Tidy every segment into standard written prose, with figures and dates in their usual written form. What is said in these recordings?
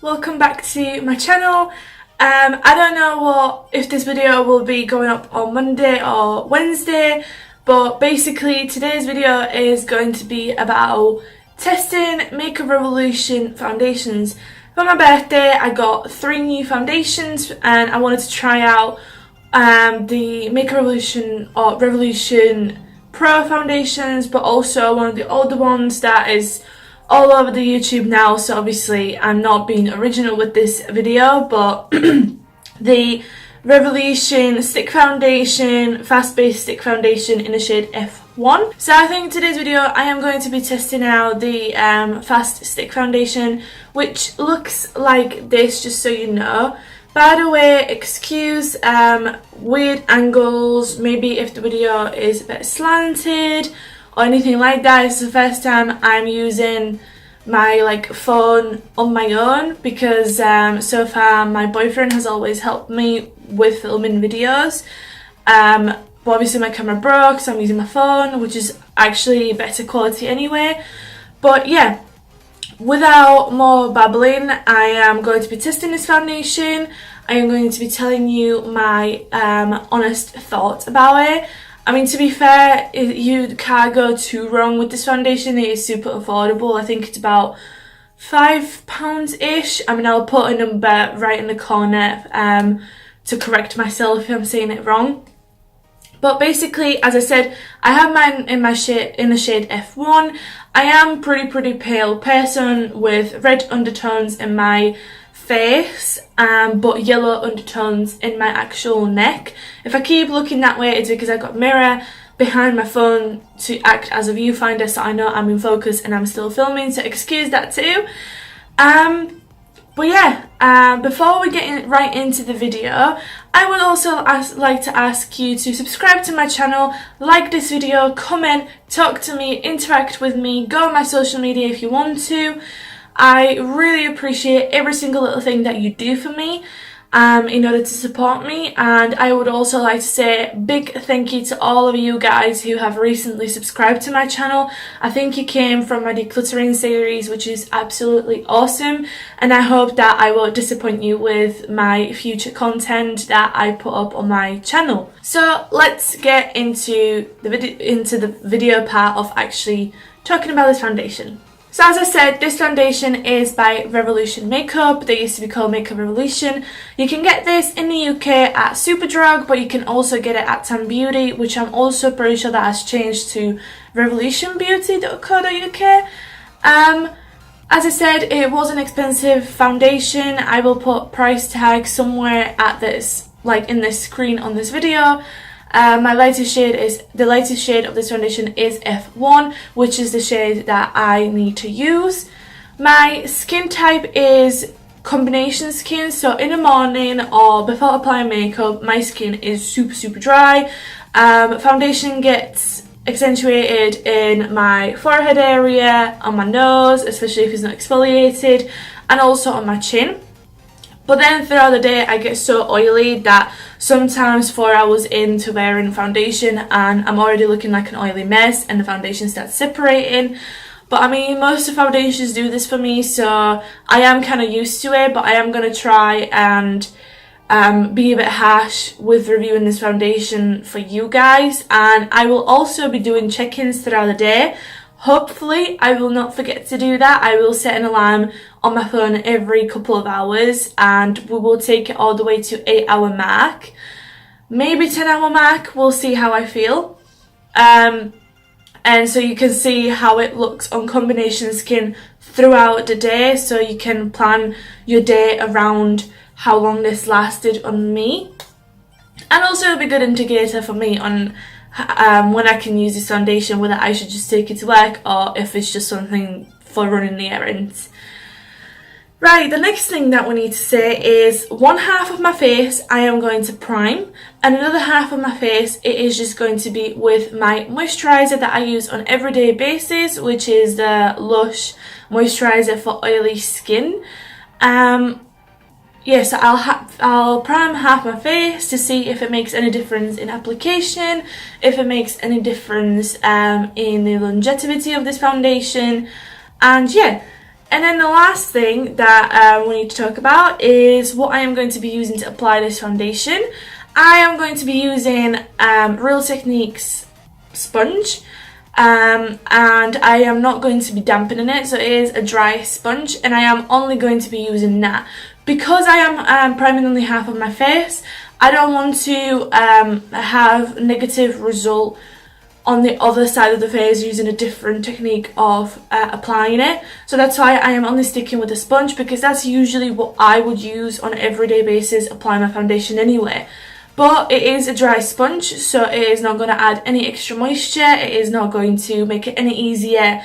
welcome back to my channel. I don't know if this video will be going up on Monday or Wednesday, but basically today's video is going to be about testing Makeup Revolution foundations. For my birthday I got 3 new foundations and I wanted to try out the Makeup Revolution or Revolution Pro foundations, but also one of the older ones that is all over the YouTube now, so obviously I'm not being original with this video, but the Revolution Stick Foundation, Fast Base Stick Foundation in the shade F1. So I think today's video I am going to be testing out the Fast Stick Foundation, which looks like this, just so you know. By the way, excuse weird angles, maybe if the video is a bit slanted or anything like that. It's the first time I'm using my phone on my own because so far my boyfriend has always helped me with filming videos, but obviously my camera broke, so I'm using my phone, which is actually better quality anyway. But yeah, without more babbling, I am going to be testing this foundation. I am going to be telling you my honest thoughts about it. I mean, to be fair, you can't go too wrong with this foundation. It is super affordable. I think it's about £5-ish. I mean, I'll put a number right in the corner to correct myself if I'm saying it wrong. But basically, as I said, I have mine in the shade F1. I am pretty pale person with red undertones in my face, but yellow undertones in my actual neck. If I keep looking that way, it's because I've got a mirror behind my phone to act as a viewfinder, so I know I'm in focus and I'm still filming, so excuse that too. But yeah, before we get right into the video, I would also like to ask you to subscribe to my channel, like this video, comment, talk to me, interact with me, go on my social media if you want to. I really appreciate every single little thing that you do for me in order to support me, and I would also like to say a big thank you to all of you guys who have recently subscribed to my channel. I think you came from my decluttering series, which is absolutely awesome, and I hope that I won't disappoint you with my future content that I put up on my channel. So let's get into the video part of actually talking about this foundation. So as I said, this foundation is by Revolution Makeup. They used to be called Makeup Revolution. You can get this in the UK at Superdrug, but you can also get it at Tan Beauty, which I'm also pretty sure that has changed to revolutionbeauty.co.uk. As I said, it was an expensive foundation. I will put price tag somewhere at this, in this screen on this video. The latest shade of this foundation is F1, which is the shade that I need to use. My skin type is combination skin, so in the morning or before applying makeup, my skin is super dry. Foundation gets accentuated in my forehead area, on my nose, especially if it's not exfoliated, and also on my chin. But then throughout the day I get so oily that sometimes 4 hours into wearing foundation and I'm already looking like an oily mess and the foundation starts separating. But I mean, most of the foundations do this for me, so I am kind of used to it, but I am going to try and be a bit harsh with reviewing this foundation for you guys. And I will also be doing check-ins throughout the day. Hopefully I will not forget to do that. I will set an alarm on my phone every couple of hours and we will take it all the way to 8-hour mark. Maybe 10-hour mark, we'll see how I feel. And so you can see how it looks on combination skin throughout the day, so you can plan your day around how long this lasted on me. And also it'll be a good indicator for me on when I can use this foundation, whether I should just take it to work or if it's just something for running the errands. Right, the next thing that we need to say is one half of my face I am going to prime, and another half of my face it is just going to be with my moisturiser that I use on everyday basis, which is the Lush moisturiser for oily skin. Yes, I'll prime half my face to see if it makes any difference in application, if it makes any difference in the longevity of this foundation, and yeah, And then the last thing that we need to talk about is what I am going to be using to apply this foundation. I am going to be using Real Techniques sponge, and I am not going to be dampening it, so it is a dry sponge, and I am only going to be using that. Because I am priming only half of my face, I don't want to have negative result on the other side of the face using a different technique of applying it. So that's why I am only sticking with a sponge, because that's usually what I would use on an everyday basis applying my foundation anyway. But it is a dry sponge, so it is not going to add any extra moisture. It is not going to make it any easier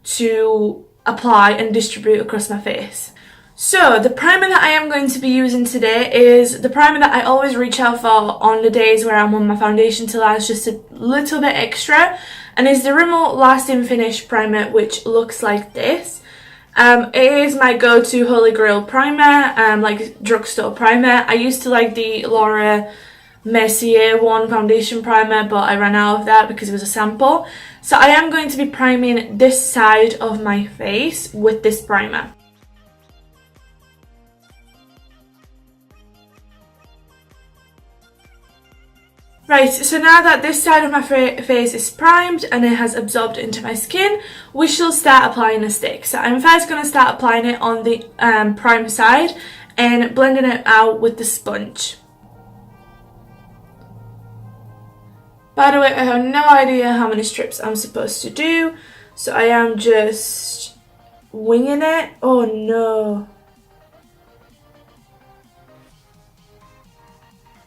to apply and distribute across my face. So the primer that I am going to be using today is the primer that I always reach out for on the days where I want my foundation to last just a little bit extra, and is the Rimmel Lasting Finish primer, which looks like this. It is my go-to holy grail primer, like drugstore primer. I used to like the Laura Mercier one foundation primer, but I ran out of that because it was a sample. So I am going to be priming this side of my face with this primer. Right, so now that this side of my face is primed and it has absorbed into my skin, we shall start applying the stick. So I'm first going to start applying it on the primer side and blending it out with the sponge. By the way, I have no idea how many strips I'm supposed to do, so I am just winging it. Oh no.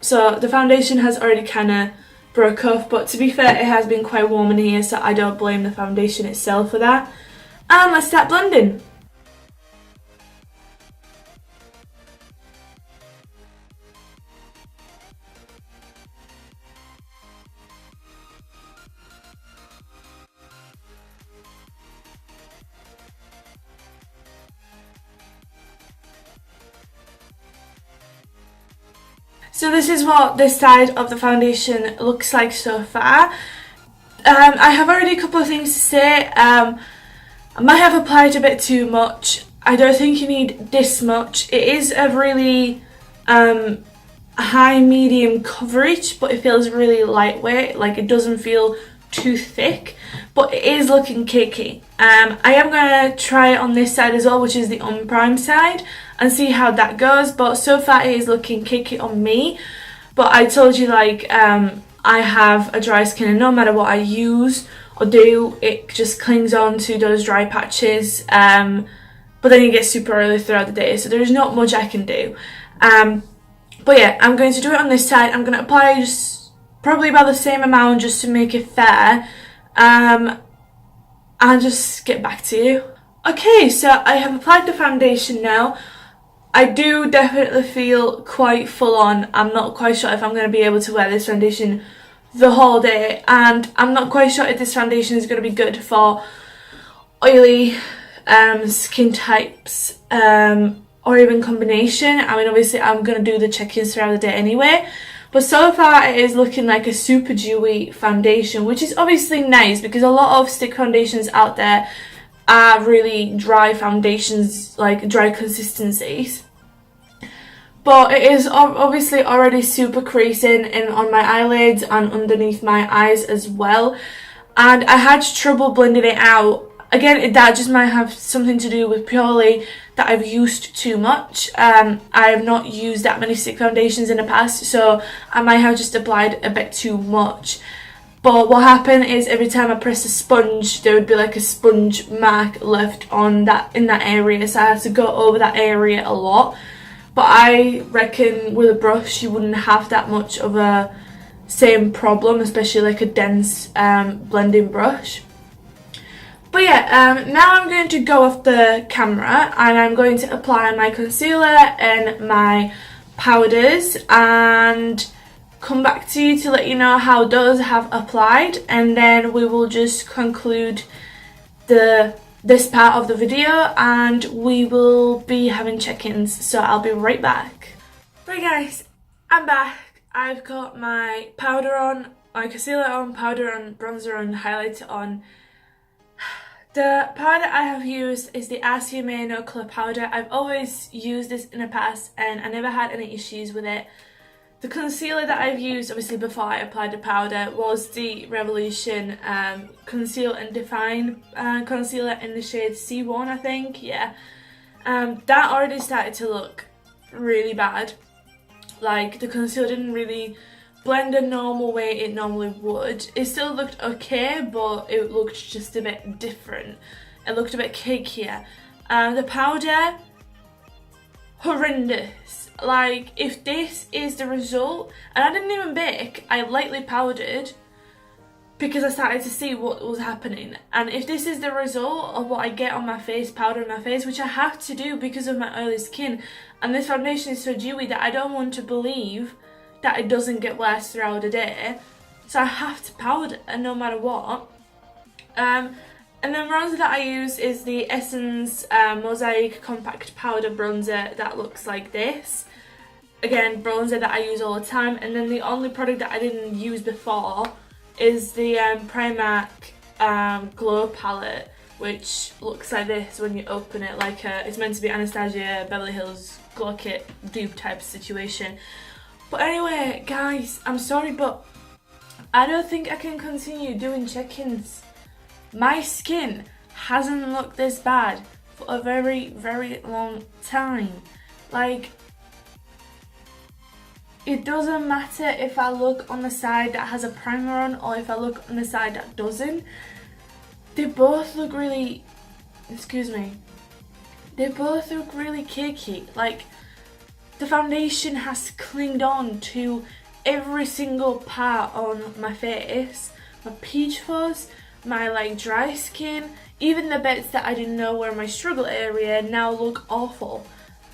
So the foundation has already kind of broke off, but to be fair, it has been quite warm in here, so I don't blame the foundation itself for that. And let's start blending. So this is what this side of the foundation looks like so far. I have already a couple of things to say. I might have applied a bit too much. I don't think you need this much. It is a really high medium coverage, but it feels really lightweight, like it doesn't feel too thick, but it is looking cakey. I am going to try it on this side as well, which is the unprimed side, and see how that goes, but so far it is looking cakey on me. But I told you, like, I have a dry skin, and no matter what I use or do, it just clings on to those dry patches, but then it gets super early throughout the day, so there's not much I can do. But yeah, I'm going to do it on this side. I'm going to apply just probably about the same amount just to make it fair, and just get back to you. Okay, so I have applied the foundation now. I do definitely feel quite full on. I'm not quite sure if I'm going to be able to wear this foundation the whole day, and I'm not quite sure if this foundation is going to be good for oily skin types, or even combination. I mean, obviously I'm going to do the check-ins throughout the day anyway, but so far it is looking like a super dewy foundation, which is obviously nice because a lot of stick foundations out there are really dry foundations, like dry consistencies. But it is obviously already super creasing in on my eyelids and underneath my eyes as well, and I had trouble blending it out. Again, that just might have something to do with purely that I've used too much. I have not used that many stick foundations in the past, so I might have just applied a bit too much. But what happened is every time I pressed a sponge, there would be like a sponge mark left on that in that area, so I had to go over that area a lot. But I reckon with a brush you wouldn't have that much of a same problem, especially like a dense blending brush. But yeah, now I'm going to go off the camera and I'm going to apply my concealer and my powders and come back to you to let you know how those have applied, and then we will just conclude this part of the video and we will be having check-ins, so I'll be right back. Right guys, I'm back. I've got my powder on, my concealer on, powder on, bronzer on, highlighter on. The powder I have used is the RCMA No Colour Powder. I've always used this in the past and I never had any issues with it. The concealer that I've used, obviously before I applied the powder, was the Revolution Conceal and Define concealer in the shade C1, I think, yeah. That already started to look really bad. Like, the concealer didn't really blend the normal way it normally would. It still looked okay, but it looked just a bit different. It looked a bit cakier. The powder, horrendous. Like, if this is the result, and I didn't even bake, I lightly powdered because I started to see what was happening. And if this is the result of what I get on my face, powder on my face, which I have to do because of my oily skin, and this foundation is so dewy that I don't want to believe that it doesn't get worse throughout the day, so I have to powder no matter what. And then bronzer that I use is the Essence Mosaic Compact Powder Bronzer that looks like this. Again, bronzer that I use all the time. And then the only product that I didn't use before is the Primark Glow Palette, which looks like this when you open it. Like it's meant to be Anastasia Beverly Hills Glow Kit dupe type situation. But anyway, guys, I'm sorry, but I don't think I can continue doing check-ins. My skin hasn't looked this bad for a very, very long time. Like, it doesn't matter if I look on the side that has a primer on or if I look on the side that doesn't. They both look really, they both look really cakey. Like, the foundation has clinged on to every single part on my face, my peach fuzz, my like dry skin, even the bits that I didn't know were my struggle area now look awful.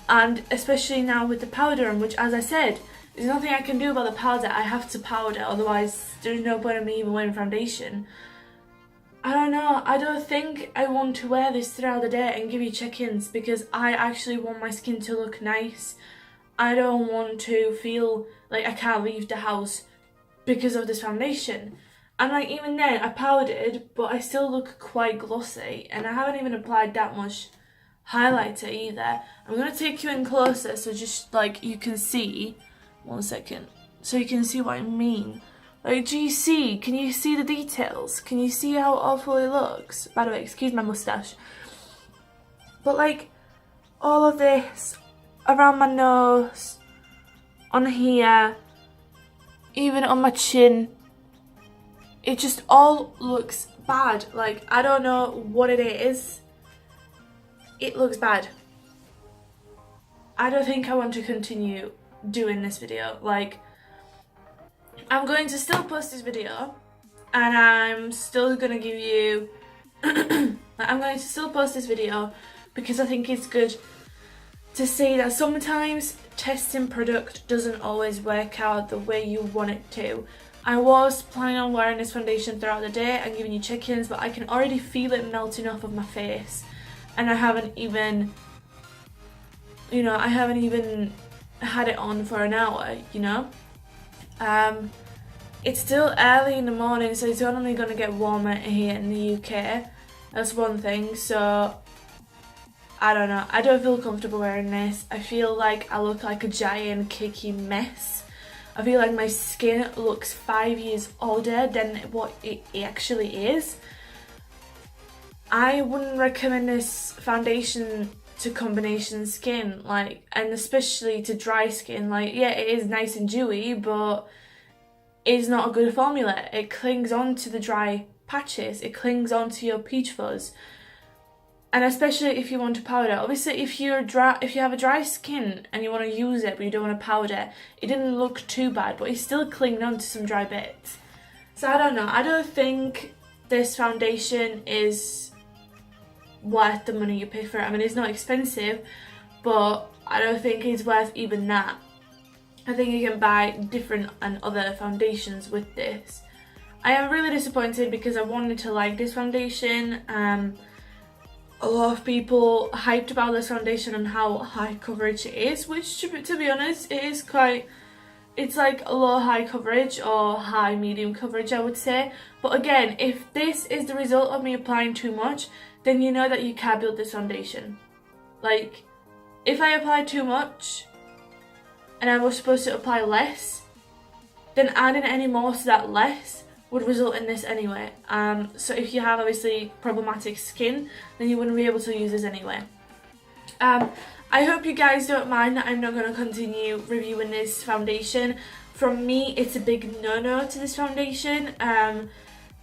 And especially now with the powder on, which, as I said, there's nothing I can do about the powder. I have to powder, otherwise there's no point in me even wearing foundation. I don't know, I don't think I want to wear this throughout the day and give you check-ins because I actually want my skin to look nice. I don't want to feel like I can't leave the house because of this foundation. And like even then I powdered, but I still look quite glossy and I haven't even applied that much highlighter either. I'm going to take you in closer so just like you can see, 1 second, so you can see what I mean. Like, do you see, can you see the details? Can you see how awful it looks? By the way, excuse my moustache. But like all of this around my nose, on here, even on my chin, it just all looks bad. Like, I don't know what it is. It looks bad. I don't think I want to continue doing this video. Like, I'm going to still post this video and I'm still going to give you I'm going to still post this video because I think it's good to say that sometimes testing product doesn't always work out the way you want it to. I was planning on wearing this foundation throughout the day and giving you check-ins, but I can already feel it melting off of my face and I haven't even, you know, I haven't even had it on for an hour, you know. It's still early in the morning, so it's only going to get warmer here in the UK. That's one thing, so I don't know. I don't feel comfortable wearing this. I feel like I look like a giant cakey mess. I feel like my skin looks 5 years older than what it actually is. I wouldn't recommend this foundation to combination skin, like, and especially to dry skin. Like, yeah, it is nice and dewy, but it's not a good formula. It clings on to the dry patches. It clings on to your peach fuzz. And especially if you want to powder. Obviously, if you have a dry skin and you want to use it but you don't want to powder, it didn't look too bad, but it's still clinging on to some dry bits. So I don't know. I don't think this foundation is worth the money you pay for it. I mean, it's not expensive, but I don't think it's worth even that. I think you can buy different and other foundations with this. I am really disappointed because I wanted to like this foundation. A lot of people hyped about this foundation and how high coverage it is, which to be honest, it is quite It's like a low high coverage or high medium coverage, I would say. But again, if this is the result of me applying too much, then you know that you can't build this foundation. Like, if I apply too much and I was supposed to apply less, then adding any more to that less would result in this anyway. So if you have obviously problematic skin, then you wouldn't be able to use this anyway. I hope you guys don't mind that I'm not going to continue reviewing this foundation. From me, it's a big no-no to this foundation.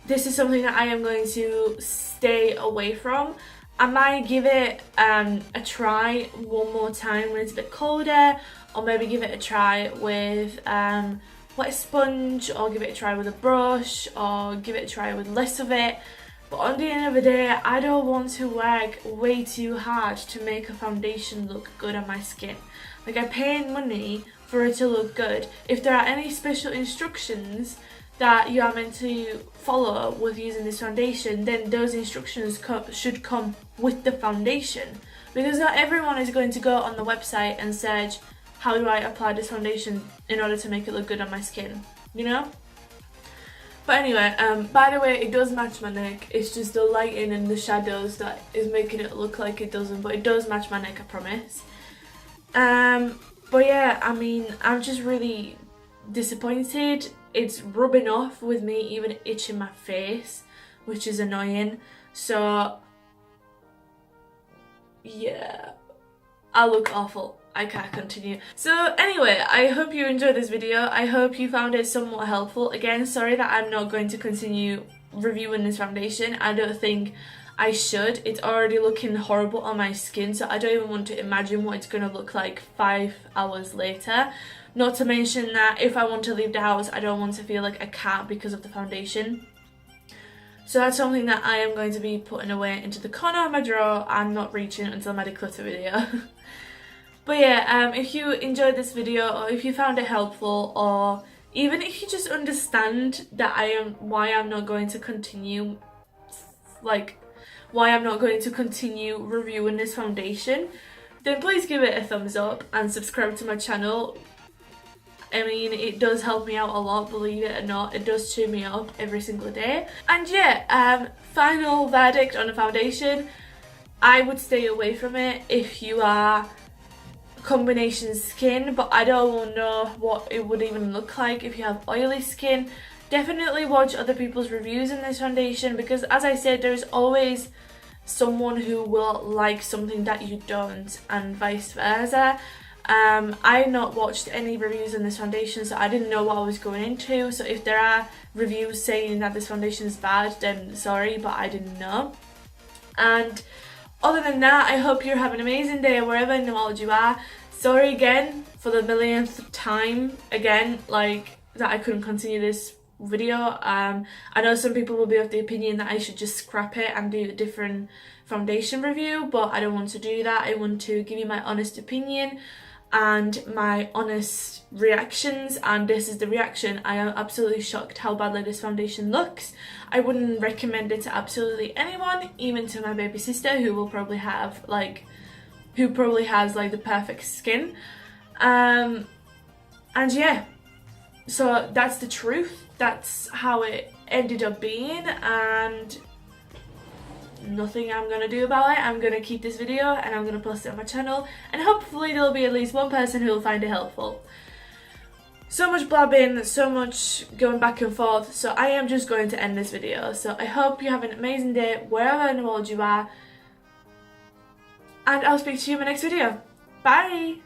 This is something that I am going to stay away from. I might give it a try one more time when it's a bit colder, or maybe give it a try with wet sponge, or give it a try with a brush, or give it a try with less of it. But on the end of the day, I don't want to work way too hard to make a foundation look good on my skin. Like, I'm paying money for it to look good. If there are any special instructions that you are meant to follow with using this foundation, then those instructions should come with the foundation. Because not everyone is going to go on the website and search, how do I apply this foundation in order to make it look good on my skin, you know? But anyway, by the way, it does match my neck. It's just the lighting and the shadows that is making it look like it doesn't, but it does match my neck, I promise. But yeah, I mean, I'm just really disappointed. It's rubbing off with me even itching my face, which is annoying. So yeah, I look awful. I can't continue. So anyway, I hope you enjoyed this video. I hope you found it somewhat helpful. Again, sorry that I'm not going to continue reviewing this foundation. I don't think I should. It's already looking horrible on my skin, so I don't even want to imagine what it's going to look like 5 hours later. Not to mention that if I want to leave the house, I don't want to feel like I can't because of the foundation. So that's something that I am going to be putting away into the corner of my drawer and not reaching until my declutter video. But yeah, if you enjoyed this video, or if you found it helpful, or even if you just understand that why I'm not going to continue reviewing this foundation, then please give it a thumbs up and subscribe to my channel. I mean, it does help me out a lot, believe it or not. It does cheer me up every single day. And yeah, final verdict on the foundation, I would stay away from it if you are combination skin, but I don't know what it would even look like if you have oily skin. Definitely watch other people's reviews in this foundation, because as I said, there's always someone who will like something that you don't, and vice versa. I not watched any reviews in this foundation, so I didn't know what I was going into. So if there are reviews saying that this foundation is bad, then sorry, but I didn't know. And other than that, I hope you're having an amazing day wherever in the world you are. Sorry again for the millionth time again, like, that I couldn't continue this video. I know some people will be of the opinion that I should just scrap it and do a different foundation review, but I don't want to do that. I want to give you my honest opinion and my honest reactions, and this is the reaction. I am absolutely shocked how badly this foundation looks. I wouldn't recommend it to absolutely anyone, even to my baby sister who probably has like the perfect skin. And yeah, so that's the truth. That's how it ended up being, and nothing I'm gonna do about it. I'm gonna keep this video and I'm gonna post it on my channel, and hopefully there'll be at least one person who will find it helpful. So much blabbing, so much going back and forth, so I am just going to end this video. So I hope you have an amazing day wherever in the world you are, and I'll speak to you in my next video. Bye!